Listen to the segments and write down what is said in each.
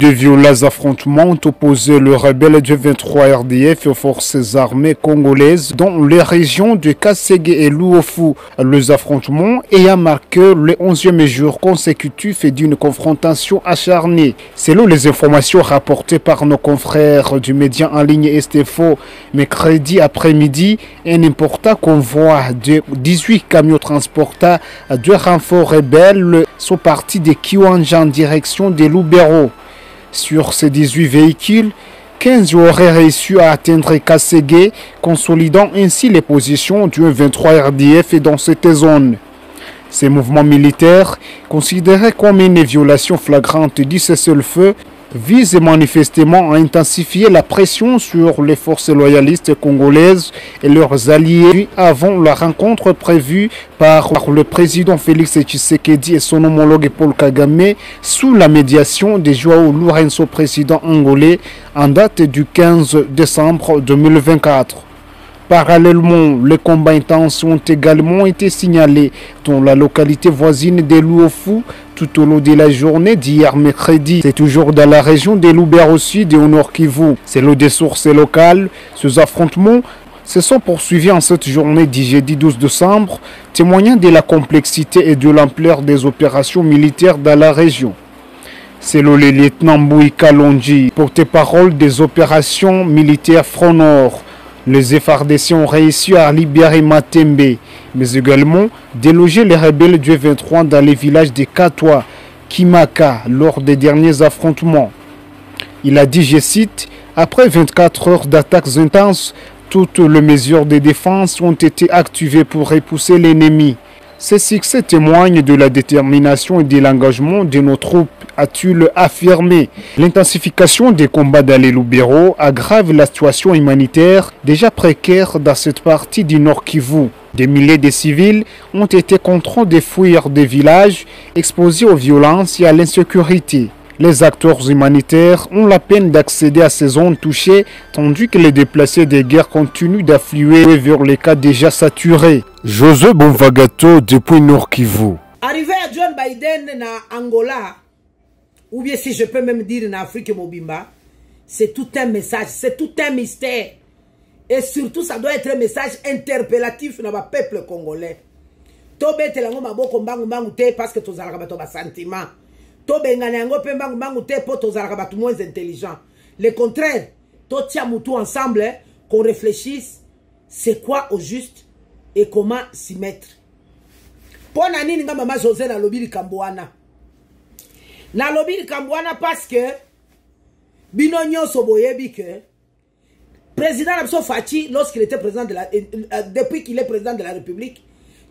De violents affrontements ont opposé le rebelle du 23 RDF aux forces armées congolaises dans les régions de Kasségué et Luofu. Les affrontements ayant marqué le 11e jour consécutif d'une confrontation acharnée. Selon les informations rapportées par nos confrères du média en ligne Estefo, mercredi après-midi, un important convoi de 18 camions transportant de renforts rebelles sont partis de Kiwanja en direction de Lubero. Sur ces 18 véhicules, 15 auraient réussi à atteindre Kasségué, consolidant ainsi les positions du 23 RDF dans cette zone. Ces mouvements militaires, considérés comme une violation flagrante du cessez-le-feu, visent manifestement à intensifier la pression sur les forces loyalistes congolaises et leurs alliés avant la rencontre prévue par le président Félix Tshisekedi et son homologue Paul Kagame sous la médiation de Joao Lourenço, président angolais, en date du 15 décembre 2024. Parallèlement, les combats intenses ont également été signalés dans la localité voisine de Luofu tout au long de la journée d'hier mercredi. C'est toujours dans la région de Lubero Sud et au Nord Kivu. Selon des sources locales, ces affrontements se sont poursuivis en cette journée du jeudi 12 décembre, témoignant de la complexité et de l'ampleur des opérations militaires dans la région. Selon le lieutenant Mbui Kalonji, porte-parole des opérations militaires Front Nord, les FARDC ont réussi à libérer Matembe, mais également déloger les rebelles du 23 dans les villages de Katwa, Kimaka, lors des derniers affrontements. Il a dit, je cite, « Après 24 heures d'attaques intenses, toutes les mesures de défense ont été activées pour repousser l'ennemi. Ces succès témoignent de la détermination et de l'engagement de nos troupes, a-t-il affirmé. L'intensification des combats dans les Lubero aggrave la situation humanitaire déjà précaire dans cette partie du Nord Kivu. Des milliers de civils ont été contraints de fuir des villages exposés aux violences et à l'insécurité. Les acteurs humanitaires ont la peine d'accéder à ces zones touchées, tandis que les déplacés des guerres continuent d'affluer vers les cas déjà saturés. José Bonvagato depuis Nord Kivu. Arrivé à John Biden na Angola, ou bien si je peux même dire en Afrique Mobimba, c'est tout un message, c'est tout un mystère. Et surtout, ça doit être un message interpellatif dans le peuple congolais. Tobe telango maboko mbangu mbangu te parce que tozalaka bato ba sentiment. Tobengana yango pe mbangu mbangu te po tozalaka bato moins intelligent. Le contraire, to tia mutu ensemble, qu'on réfléchisse c'est quoi au juste et comment s'y mettre. Pour nani nga mama José na lobi likambwana. Na lobi likambwana parce que bino nyonso boyebi que président Abso Fachi, lorsqu'il était président de la depuis qu'il est président de la République,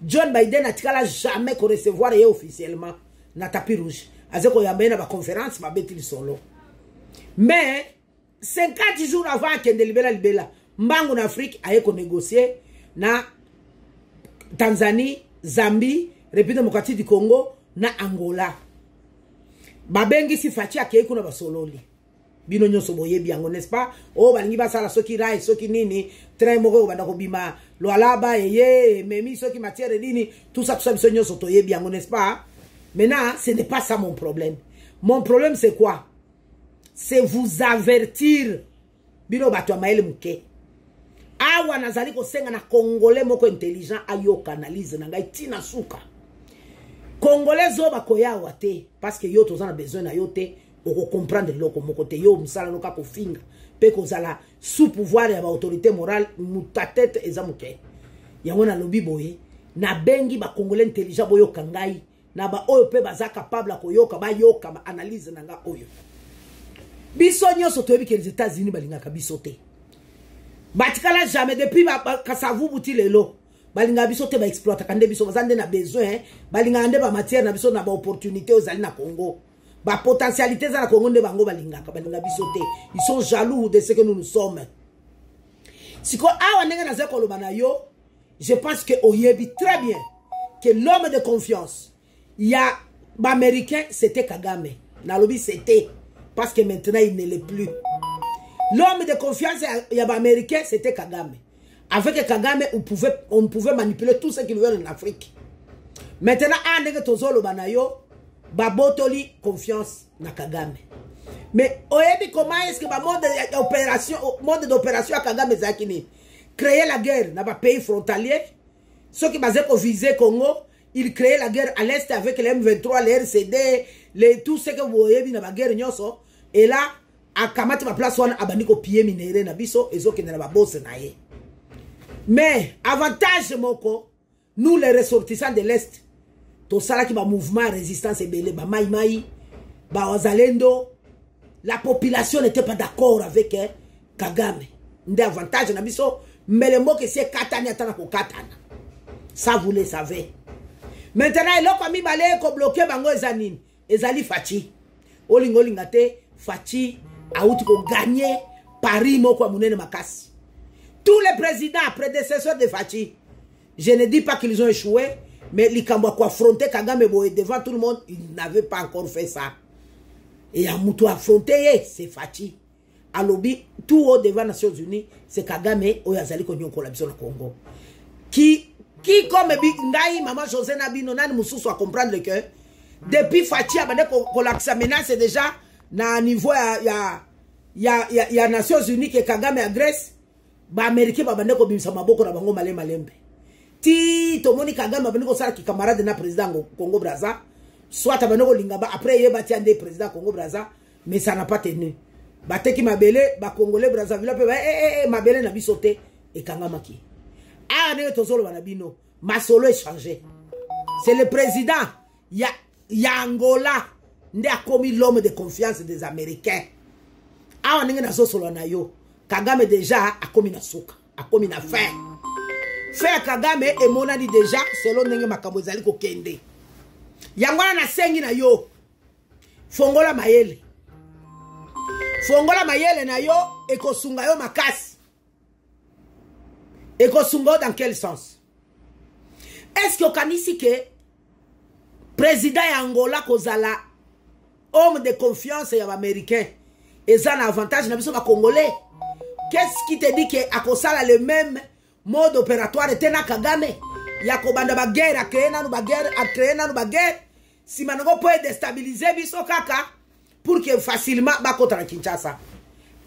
John Biden n'a tikala jamais qu'on recevoir officiellement na tapis rouge. Azeko yambe na ba conférence ba beti solo. Mais 50 jours avant qu'il libéra mbangu na Afrique aye ko négocier na Tanzanie, Zambie, République démocratique du Congo, na Angola. Babengi si Fachi akeye kuna basololi. Bino nyonso boyebi yango, n'est-ce pas? Oh balingi basala soki rai soki nini, train moko banda ko bima, lo alaba yeye, memi soki matière nini, tout ça biso nyonso toyebi yango, n'est-ce pas? Maintenant, ce n'est pas ça mon problème. Mon problème c'est quoi? C'est vous avertir. Bino bato maele muke. Awa nazali ko senga na congolais moko intelligent ayo canalise na ngai tina suka. Congolais zo bakoya wate parce que yo tozana besoin na yo te oko comprendre loko moko te yo musala loka ko finga pe ko zala sous pouvoir ya ba autorité morale mutatete ezamuke. Yango na lobi boye na bengi ba congolais intelligent boyo kangai na ba oyo pe baza capable ko yoka ba yoka ba analyse na nga oyo. Biso nyonso toyebi ke les États-Unis balingaka biso te. Batikala jamais depuis kasavu buti lelo balinga biso te ba exploiter kande biso bazande na besoin balinga ande ba matière na biso na ba opportunité ozali na Congo ba potentialité za na Congo nde bango balinga biso te. Ils sont jaloux de ce que nous sommes. Siko awa ndenge na zeko loba na yo, je pense que oyebi très bien que l'homme de confiance il y a ba américain c'était Kagame na lobi c'était parce que maintenant il ne l'est plus. L'homme de confiance il y a américain c'était Kagame. Avec Kagame on pouvait manipuler tout ce qu'ils veulent en Afrique. Maintenant andenge tozolo banayo babotoli confiance na Kagame. Mais comment est-ce que le mode d'opération à Kagame Zakini créer la guerre dans les pays frontaliers? Ceux qui basaient pour viser Congo, ils créaient la guerre à l'est avec les M23, les RCD, tout ce que vous voyez dans la guerre. Et là, à Kamati ma place, on a bandi ko pied minéré na biso, et zo qui n'a pas bossé naïe. Mais avantage moko, nous les ressortissants de l'est, tout ça qui va mouvement résistance et belé, ba mai mai, ba wazalendo. La population n'était pas d'accord avec Kagame. Des avantages na biso, mais le mot que c'est katana atana ko katana. Ça vous le savez. Maintenant il a comme balé ko bloquer bango ezanine, ezali Fachi. Olingo lingate Fachi a outi ko gagner Paris moko munene makasi. Tous les présidents prédécesseurs de Fachi, je ne dis pas qu'ils ont échoué, mais likambo ko affronter Kagame boye devant tout le monde, ils n'avaient pas encore fait ça. Et à Moutou affronté, c'est Fachi. À lobby, tout au devant les Nations Unies, c'est Kagame ou Yazali Konyon collaboration au Congo. Qui comme Ngai, maman José Nabino, n'a moussou soit comprendre que depuis Fachi, la menace c'est déjà na niveau il y a Nations Unies que Kagame agresse, ba Américain ba bande ko bimsa maboko na bango malembe. Ti to moni Kagame ba bande ko sala ki camarade na président Congo Brazza. Soit abanoko lingaba après il bati ande président Congo Brazza, mais ça n'a pas tenu. Bate ki mabele ba Congolais Brazzaville pe mabele na bisote et kangamaki. Ah ne tozolo banabino, masolo est changé. C'est le président ya Angola nde a commis l'homme de confiance des Américains. Ah on na so solo na yo. Kagame déjà a commis na soka, a commis na fin. Faire Kagame et monani déjà selon ndenge makambo ezali ko kende. Yangwana na sengi na yo fongola mayele na yo ekosunga yo makasi ekosunga dans quel sens? Est-ce que okanisi que président ya Angola kozala homme de confiance ya américain eza na avantage na biso ba congolais? Qu'est-ce qui te dit que akosala le même mode opératoire tena Kagame? Yako banda ba guerre a créé nanu ba guerre si manoko peut déstabiliser biso kaka pour que facilement ba contre na Kinshasa.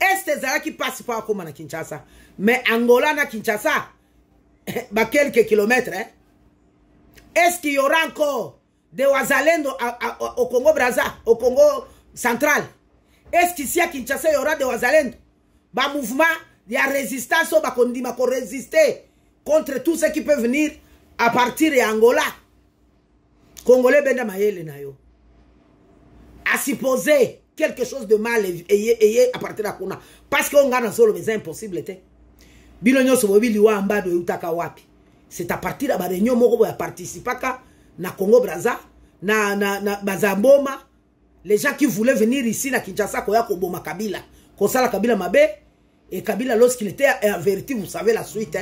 Est-ce que qui passe pas comme na Kinshasa? Mais Angola na Kinshasa ba quelques kilomètres Est-ce qu'il y aura encore des Wazalendo au Congo Brazza, au Congo central? Est-ce qu'ici à Kinshasa il y aura des Wazalendo? Ba mouvement, il y a résistance au bakondima pour résister contre tout ce qui peut venir à partir de Angola. Congolais benda mayele na yo. À supposer quelque chose de mal et à partir de Kuna. Parce qu'on gagne solo mais c'est impossible. Bilonyo sobili wa ambado utaka wapi. C'est à partir de la réunion moko ya participer na Congo Brazza, na Bazamboma, les gens qui voulaient venir ici na Kinshasa koya koboma Kabila. Kosala Kabila mabe et Kabila lorsqu'il était averti, vous savez la suite.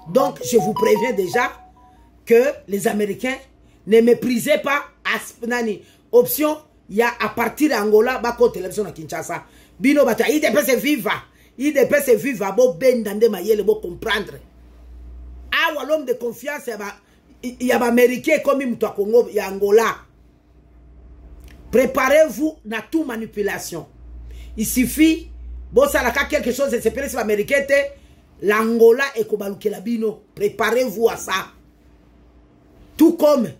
Donc je vous préviens déjà que les Américains ne méprisez pas option il y a à partir d'Angola bako télévision à Kinshasa. Bino bata IDPS viva bo ben dande mayele bo comprendre. Ah l'homme de confiance il y a américain comme mtu Congo ya Angola. Préparez-vous na toute manipulation. Il suffit bon ça la quelque chose c'est peut-être américain l'Angola et kobaluke la bino. Préparez-vous à ça. Tout comme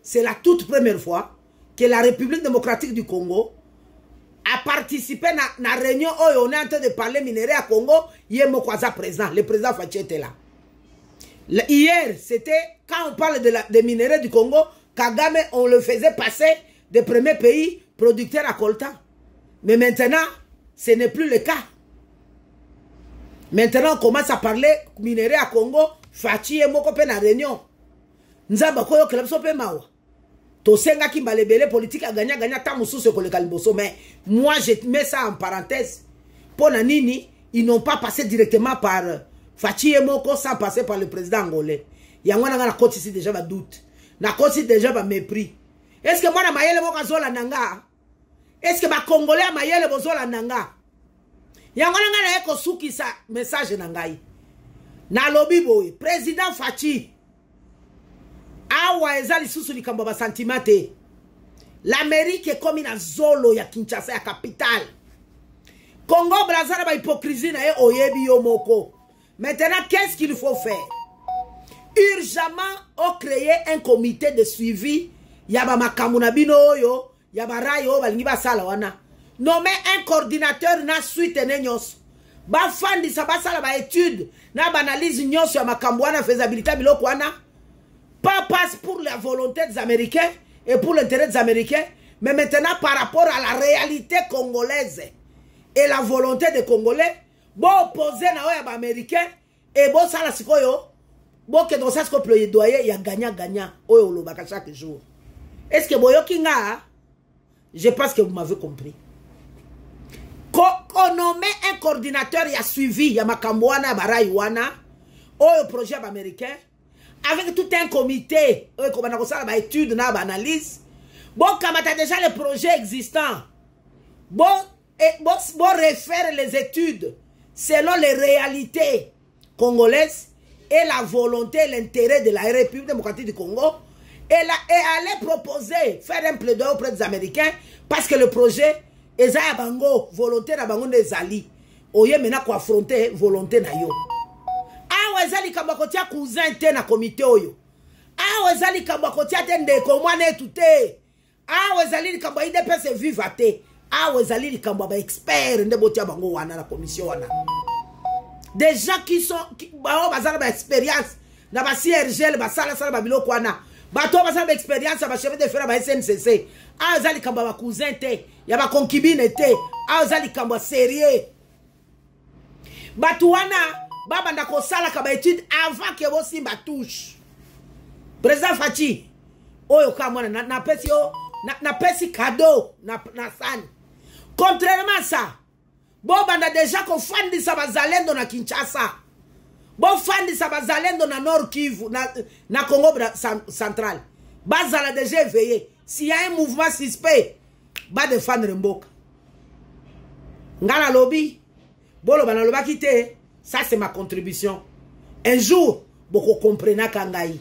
c'est la toute première fois que la République démocratique du Congo a participé à la réunion où on est en train de parler minerai à Congo. Hier, Mokwaza président, le président Fachi était là. Hier, c'était quand on parle des minerais du Congo, Kagame, on le faisait passer des premiers pays producteurs à coltan. Mais maintenant, ce n'est plus le cas. Maintenant, on commence à parler minerai à Congo. Fachi et Moko pe na réunion. Nzamba koyo kelapso pe mawa. To senga ki balebele politique a gagné ta musu se ko le kaliboso. Mais moi je mets ça en parenthèse. Pour nini, ils n'ont pas passé directement par Fachi et Moko sans passer par le président angolais. Yangwana na côte ici déjà ba doute. Na côte ici déjà ba mépris. Est-ce que moi na mayele Moko zola nanga? Est-ce que ba congolais mayele bozola nanga? Yangwana na eko suki sa message nangai. Na lobby boy, président Fachi. Awa ezali susu likambo ba sentimate. L'Amérique est comme une zolo ya Kinshasa, ya capitale. Congo Brazzaville ba hypocrisie na ye oyebi yo moko. Maintenant, qu'est-ce qu'il faut faire? Urgemment, on crée un comité de suivi. Yaba makamuna bino yo, yaba rayo balingi ba sala wana. Nommer un coordinateur na suite ne nyos. Ba fandi sa ba sala ba étude na ba analyse nyos ya makambo wana faisabilité biloko wana. Pas passe pour la volonté des Américains et pour l'intérêt des Américains, mais maintenant par rapport à la réalité congolaise et la volonté des Congolais, bon opposé na oya américain et bon ça la sikoyo, bon que dans ça ce qu'on plaidoyer, il y a gagnant oyo lobaka chaque jour. Est-ce que boyo kinga? Je pense que vous m'avez compris. Qu'on nomme un coordinateur, il y a suivi, il y a makamboana baraywana, oyo projet américain. Avec tout un comité, comme on a ça, étude, analyse. Bon, quand tu as déjà les projets existants, bon, refaire les études selon les réalités congolaises et la volonté et l'intérêt de la République démocratique du Congo et aller proposer, faire un plaidoyer auprès des Américains parce que le projet est à bango, volonté na bango des alliés. Oye maintenant quoi affronter volonté na yo. Ezali kamba kotia cousin te na comité oyo. Ezali kamba kotia te ndeko mwana etute. Ezali kamba IDPS viva te. Ezali kamba ba expert nde botia bango wana na commission wana. Des gens qui sont bazala ba expérience na ba CRGL ba sala ba biloko wana. Bato bazala ba expérience ba chef de fer ba SNCC. Ezali kamba ba cousin te, ya ba concubine te. Ezali kamba sérieux. Bato wana Baba ndako sala kaba étude avant que vos simba touche. Président Fachi, oyo kamwana na pesi yo na pesi cadeau na san. Contrairement à ça, bon banda déjà ko fandi sa bazalendo na Kinshasa. Bon fandi sa bazalendo na Nord Kivu na Congo central. Bazala déjà éveillé. S'il y a un mouvement suspect, ba défendre Mboka. Ngala lobby, bolo bana loba kite. Ça, c'est ma contribution. Un jour, beaucoup comprennent Kangaï.